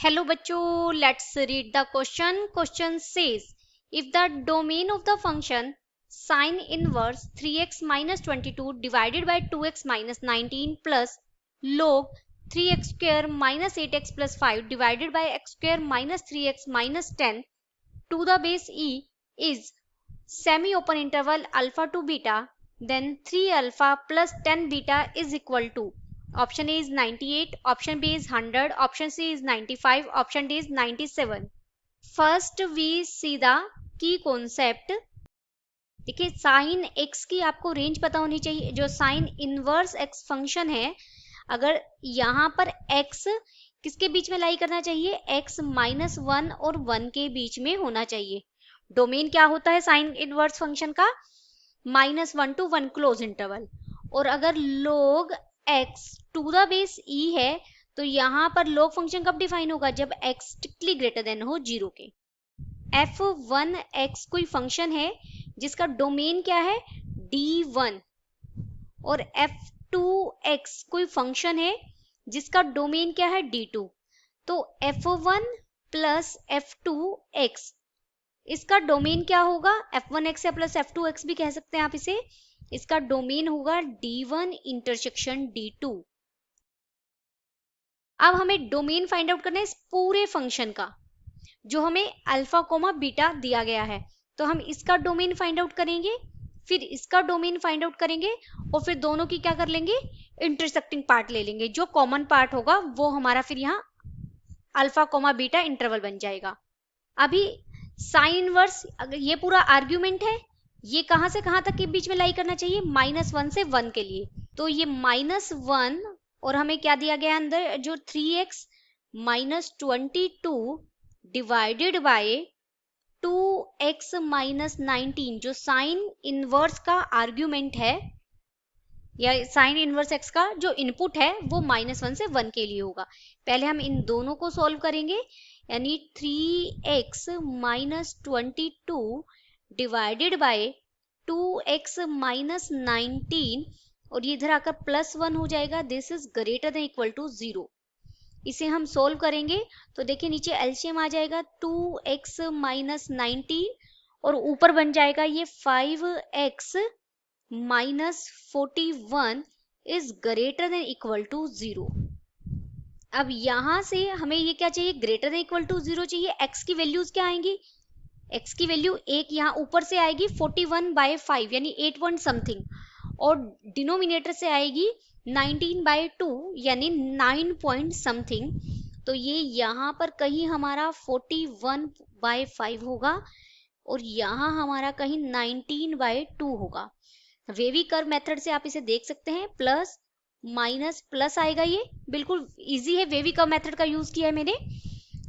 Hello bachcho, let's read the question. Question says, if the domain of the function sine inverse 3x minus 22 divided by 2x minus 19 plus log 3x square minus 8x plus 5 divided by x square minus 3x minus 10 to the base e is semi-open interval alpha to beta, then 3 alpha plus 10 beta is equal to option A is 98, option B is 100, option C is 95, option D is 97. First we see the key concept. देखिए sign x की आपको range पता होनी चाहिए. जो sine inverse x function है, अगर यहाँ पर x किसके बीच में लाई करना चाहिए, x माइनस 1 और 1 के बीच में होना चाहिए. डोमेन क्या होता है साइन इनवर्स फंक्शन का, -1 to 1 क्लोज इंटरवल. और अगर log x to the base e है तो यहां पर log फंक्शन कब डिफाइन होगा, जब x स्ट्रिक्टली ग्रेटर देन हो 0 के. f1x कोई फंक्शन है जिसका डोमेन क्या है d1 और f2x कोई फंक्शन है जिसका डोमेन क्या है d2. तो f1 प्लस f2x इसका डोमेन क्या होगा, f1x या प्लस f2x भी कह सकते हैं आप इसे. इसका डोमेन होगा d1 इंटरसेक्शन d2. अब हमें डोमेन फाइंड आउट करना है इस पूरे फंक्शन का जो हमें अल्फा कोमा बीटा दिया गया है. तो हम इसका डोमेन फाइंड आउट करेंगे, फिर इसका डोमेन फाइंड आउट करेंगे और फिर दोनों की क्या कर लेंगे, इंटरसेक्टिंग पार्ट ले लेंगे. जो कॉमन पार्ट होगा वो हमारा फिर यहाँ अल्फा कोमा बीटा इंटरवल बन जाएगा. अभी साइन इनवर्स, अगर ये पूरा आर्ग्यूमेंट है, ये कहां से कहां तक के बीच में लाई करना चाहिए, -1 से 1 के लिए. तो ये -1 और हमें क्या दिया गया अंदर, जो 3x minus 22 divided by 2x minus 19 जो साइन इनवर्स का आर्ग्यूमेंट है या साइन इनवर्स x का जो इनपुट है वो -1 से 1 के लिए होगा. पहले हम इन दोनों को सॉल्व करेंगे, यानी 3x minus 22 divided by 2x minus 19 और ये इधर आकर +1 हो जाएगा. This is greater than equal to 0. इसे हम सोल्व करेंगे तो देखिए नीचे एलसीएम आ जाएगा 2x माइनस 19 और ऊपर बन जाएगा ये 5x minus 41 is greater than equal to 0. अब यहां से हमें ये क्या चाहिए, ग्रेटर देन इक्वल टू 0 चाहिए. x की वैल्यूज क्या आएंगी, x की वैल्यू एक यहाँ ऊपर से आएगी 41/5 यानी 8 पॉइंट समथिंग, और डिनोमिनेटर से आएगी 19/2 यानी 9 पॉइंट समथिंग. तो ये यहाँ पर कहीं हमारा 41/5 होगा और यहाँ हमारा कहीं 19/2 होगा. वेवी कर्व मेथड से आप इसे देख सकते हैं, प्लस माइनस प्लस आएगा. ये बिल्कुल इजी है, वेवी कर्व मेथड का यूज किया है मैंने.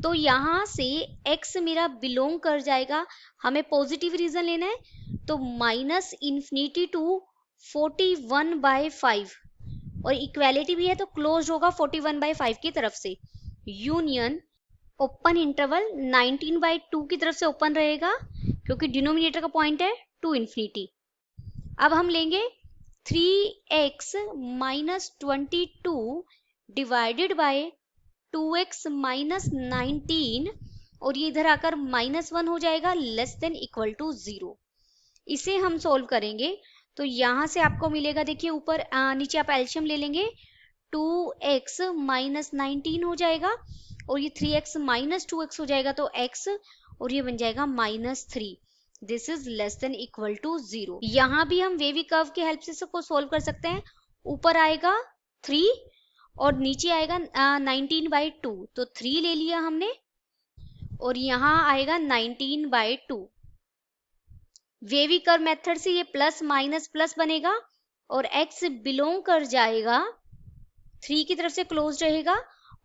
तो यहाँ से x मेरा बिलोंग कर जाएगा, हमें पॉजिटिव रीजन लेना है, तो -∞ टू 41/5 और इक्वालिटी भी है तो क्लोज होगा 41/5 की तरफ से. यूनियन ओपन इंटरवल 19/2 की तरफ से ओपन रहेगा क्योंकि डिनोमिनेटर का पॉइंट है टू इन्फिनिटी. अब हम लेंगे 3x minus 22 divided by 2x minus 19 और ये इधर आकर -1 हो जाएगा लेस देन इक्वल टू 0. इसे हम सोल्व करेंगे तो यहां से आपको मिलेगा, देखिए ऊपर नीचे आप एलसीएम ले लेंगे, 2x माइनस 19 हो जाएगा और ये 3x माइनस 2x हो जाएगा तो x और ये बन जाएगा -3. This is less than equal to 0. यहाँ भी हम वेवी कर्व की हेल्प से इसको सोल्व कर सकते हैं. ऊपर आएगा 3 और नीचे आएगा 19/2, तो 3 ले लिया हमने और यहाँ आएगा 19/2. वेवी कर्व मेथड से ये प्लस माइनस प्लस बनेगा और x बिलोंग कर जाएगा 3 की तरफ से क्लोज रहेगा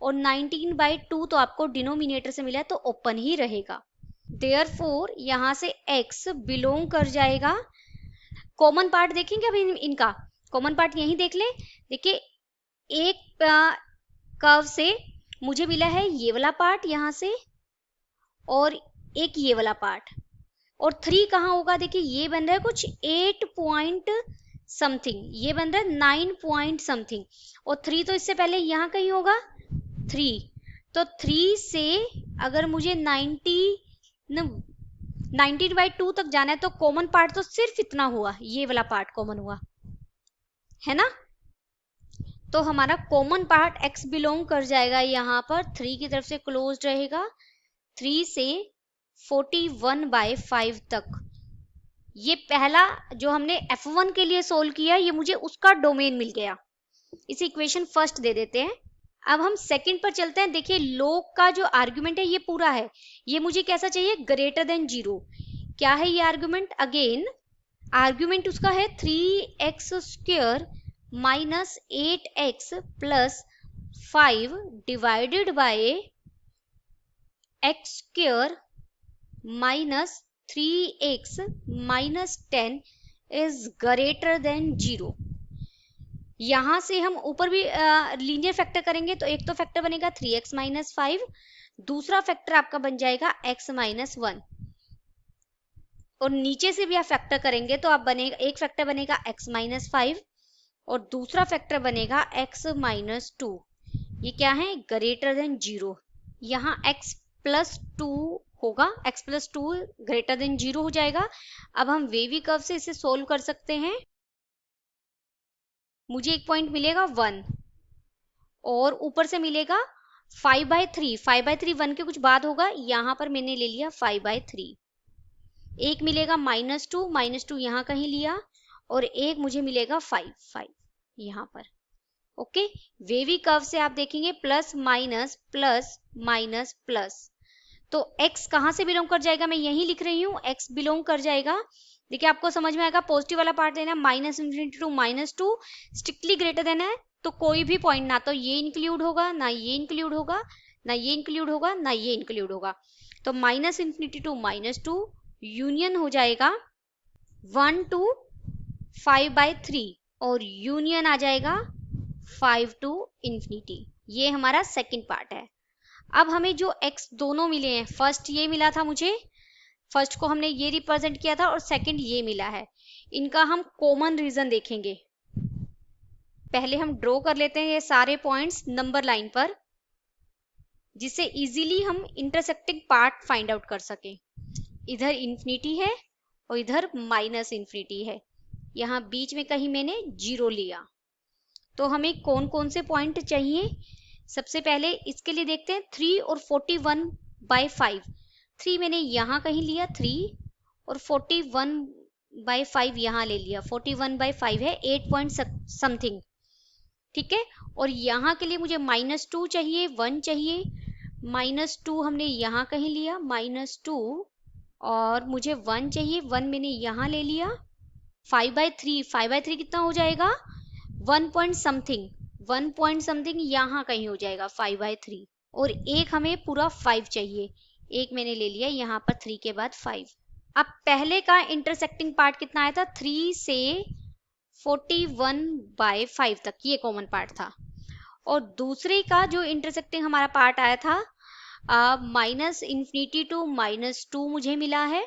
और 19/2 तो आपको डिनोमिनेटर से मिला है तो ओपन ही रहेगा. देयरफॉर यहाँ से x बिलोंग कर जाएगा, कॉमन पार्ट देखेंगे अभी इनका, कॉमन पार्ट यही देख ले. देखिए एक कर्व से मुझे मिला है ये वाला पार्ट यहाँ से और एक ये वाला पार्ट, और 3 कहाँ होगा, देखिए ये बन रहा है कुछ 8 पॉइंट समथिंग, ये बन रहा है 9 पॉइंट समथिंग और 3 तो इससे पहले यहाँ कहीं होगा 3. तो 3 से अगर मुझे 19/2 तक जाना है तो कॉमन पार्ट तो सिर्फ इतना हुआ, ये वाला पार्ट कॉमन हुआ है ना। तो हमारा कॉमन पार्ट x बिलोंग कर जाएगा यहाँ पर 3 की तरफ से क्लोज्ड रहेगा 3 से 41/5 तक। ये पहला जो हमने f1 के लिए सोल्व किया, ये मुझे उसका डोमेन मिल गया। इसे इक्वेशन फर्स्ट दे देते हैं। अब हम सेकंड पर चलते हैं। देखिए लोग का जो आर्गुमेंट है ये पूरा है, ये मुझे कैसा चाहिए, ग्रेटर देन 0। क्या है ये आर्गुमेंट, अगेन आर्गुमेंट उसका है 3x² minus 8x plus 5 divided by x² minus 3x minus 10 is greater then 0। यहां से हम ऊपर भी लीनियर फैक्टर करेंगे तो एक तो फैक्टर बनेगा 3x माइनस 5, दूसरा फैक्टर आपका बन जाएगा x माइनस 1, और नीचे से भी आप फैक्टर करेंगे तो आप बनेगा, एक फैक्टर बनेगा x माइनस 5 और दूसरा फैक्टर बनेगा x माइनस 2। ये क्या है, ग्रेटर देन 0। यहाँ x प्लस 2 होगा, x प्लस 2 ग्रेटर देन 0 हो जाएगा। अब हम वेवी कर्व से इसे सोल्व कर सकते हैं। मुझे एक पॉइंट मिलेगा 1 और ऊपर से मिलेगा 5/3। 5/3 1 के कुछ बाद होगा, यहां पर मैंने ले लिया 5/3। एक मिलेगा -2 यहां कहीं लिया, और एक मुझे मिलेगा 5 यहां पर। ओके, वेवी कर्व से आप देखेंगे plus minus plus minus plus, तो x कहां से बिलोंग कर जाएगा, मैं यही लिख रही हूं, x बिलोंग कर जाएगा। देखिए आपको समझ में आएगा, पॉजिटिव वाला पार्ट लेना, -∞ टू -2 स्ट्रिक्टली ग्रेटर देन है, तो कोई भी पॉइंट ना तो ये इंक्लूड होगा, ना ये इंक्लूड होगा, ना ये इंक्लूड होगा, ना ये इंक्लूड होगा। तो -∞ टू -2 यूनियन हो जाएगा 1 to 5/3 और यूनियन आ जाएगा 5 to ∞। ये हमारा सेकंड पार्ट है। अब हमें जो x दोनों मिले हैं, फर्स्ट ये मिला था मुझे, फर्स्ट को हमने ये रिप्रेजेंट किया था और सेकंड ये मिला है, इनका हम कॉमन रीजन देखेंगे। पहले हम ड्रॉ कर लेते हैं ये सारे पॉइंट्स नंबर लाइन पर, जिससे इजीली हम इंटरसेक्टिंग पार्ट फाइंड आउट कर सकें। इधर इन्फिनिटी है और इधर -∞ है, यहाँ बीच में कहीं मैंने 0 लिया। तो हमें कौन कौन से पॉइंट चाहिए, सबसे पहले इसके लिए देखते हैं 3 और 41/5। 3 मैंने यहाँ कहीं लिया 3 और 41/5 यहाँ ले लिया, 41/5 है 8 पॉइंट समथिंग, ठीक है। और यहाँ के लिए मुझे -2 चाहिए, 1 चाहिए, -2 हमने यहाँ कहीं लिया -2, और मुझे 1 चाहिए, 1 मैंने यहाँ ले लिया। 5/3 कितना हो जाएगा, 1 पॉइंट समथिंग, 1 पॉइंट समथिंग यहाँ कहीं हो जाएगा 5/3, और एक हमें पूरा 5 चाहिए, एक मैंने ले लिया यहाँ पर 3 के बाद 5। अब पहले का इंटरसेक्टिंग पार्ट कितना आया था, 3 से 41/5 तक, ये कॉमन पार्ट था। और दूसरे का जो इंटरसेक्टिंग हमारा पार्ट आया था -∞ टू -2 मुझे मिला है,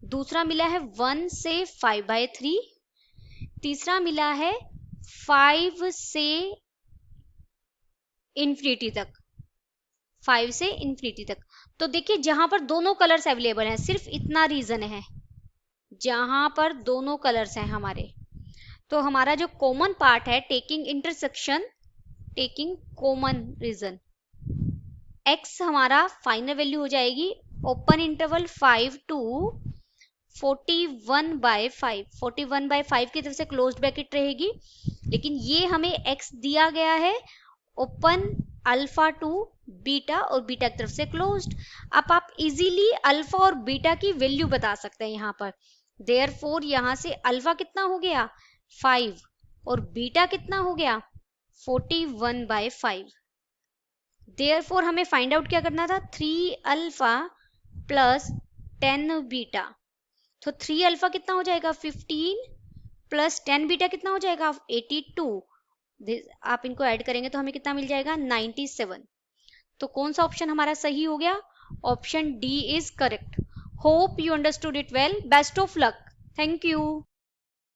दूसरा मिला है 1 से 5/3, तीसरा मिला है 5 से इन्फिनिटी तक, 5 से इन्फिनिटी तक। तो देखिए जहां पर दोनों कलर्स अवेलेबल हैं, सिर्फ इतना रीजन है जहां पर दोनों कलर्स हैं हमारे, तो हमारा जो कॉमन पार्ट है, taking intersection, taking common region, x हमारा फाइनल वैल्यू हो जाएगी ओपन इंटरवल 5 to 41/5। 41/5 की तरफ से क्लोज्ड ब्रैकेट रहेगी, लेकिन ये हमें x दिया गया है ओपन अल्फा टू बीटा और बीटा की तरफ से क्लोज्ड। अब आप इजीली अल्फा और बीटा की वैल्यू बता सकते हैं यहाँ पर। देयरफॉर यहाँ से अल्फा कितना हो गया 5 और बीटा कितना हो गया 41/5। देयरफॉर हमें फाइंड आउट क्या करना था, 3 अल्फा प्लस 10 बीटा। तो 3 अल्फा कितना हो जाएगा 15 प्लस 10 बीटा कितना हो जाएगा 82। आप इनको ऐड करेंगे तो हमें कितना मिल जाएगा 97। तो कौन सा ऑप्शन हमारा सही हो गया, option D is correct. Hope you understood it well, best of luck, thank you.